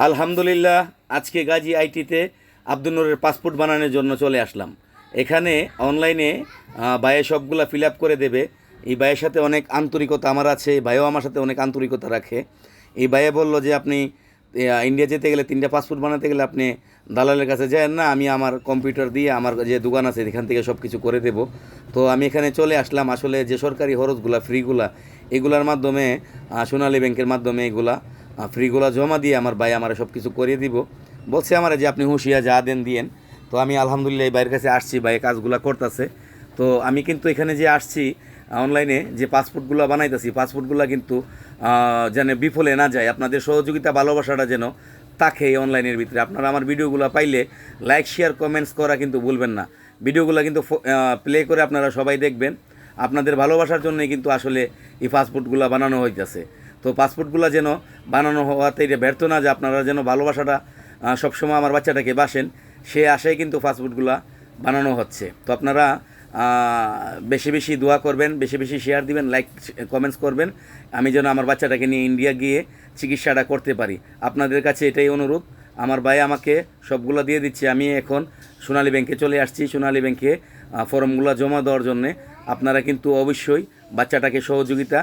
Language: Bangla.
আলহামদুলিল্লাহ, আজকে গাজী আইটিতে আব্দুল নূরের পাসপোর্ট বানানোর জন্য চলে আসলাম। এখানে অনলাইনে ভাইয়ে সবগুলা ফিল আপ করে দেবে। এই ভাইয়ের সাথে অনেক আন্তরিকতা আমার আছে, এই ভাইও আমার সাথে অনেক আন্তরিকতা রাখে। এই ভাইয়ে বলল যে আপনি ইন্ডিয়া যেতে গেলে 3টা পাসপোর্ট বানাতে গেলে আপনি দালালের কাছে যান না, আমি আমার কম্পিউটার দিয়ে আমার যে দোকান আছে এখান থেকে সব কিছু করে দেব। তো আমি এখানে চলে আসলাম। আসলে যে সরকারি খরচগুলা ফ্রিগুলা এগুলার মাধ্যমে সোনালী ব্যাংকের মাধ্যমে এগুলা ফ্রিগুলা জমা দিয়ে আমার ভাই আমার সব কিছু করিয়ে দিব। বলছে আমার যে আপনি হুঁশিয়া যা দেন দিয়েন। তো আমি আলহামদুলিল্লাহ এই ভাইয়ের কাছে আসছি, ভাই কাজগুলো করতেছে। তো আমি কিন্তু এখানে যে আসছি অনলাইনে যে পাসপোর্টগুলো বানাইতেছি, পাসপোর্টগুলো কিন্তু যেন বিফলে না যায়, আপনাদের সহযোগিতা ভালোবাসাটা যেন থাকে এই অনলাইনের ভিতরে। আপনারা আমার ভিডিওগুলো পাইলে লাইক শেয়ার কমেন্টস করা কিন্তু ভুলবেন না। ভিডিওগুলো কিন্তু প্লে করে আপনারা সবাই দেখবেন। আপনাদের ভালোবাসার জন্যই কিন্তু আসলে এই পাসপোর্টগুলো বানানো হইতেছে। তো পাসপোর্টগুলো যেন বানানো হওয়াতে এটা ব্যর্থ না, যে আপনারা যেন ভালোবাসাটা সবসময় আমার বাচ্চাটাকে বাসেন, সে আশায় কিন্তু পাসপোর্টগুলো বানানো হচ্ছে। তো আপনারা বেশি বেশি দোয়া করবেন, বেশি বেশি শেয়ার দিবেন, লাইক কমেন্টস করবেন, আমি যেন আমার বাচ্চাটাকে নিয়ে ইন্ডিয়া গিয়ে চিকিৎসাটা করতে পারি। আপনাদের কাছে এটাই অনুরোধ। আমার ভাই আমাকে সবগুলো দিয়ে দিচ্ছে। আমি এখন সোনালী ব্যাংকে চলে আসছি, সোনালী ব্যাংকে ফর্মগুলো জমা দেওয়ার জন্যে। আপনারা কিন্তু অবশ্যই বাচ্চাটাকে সহযোগিতা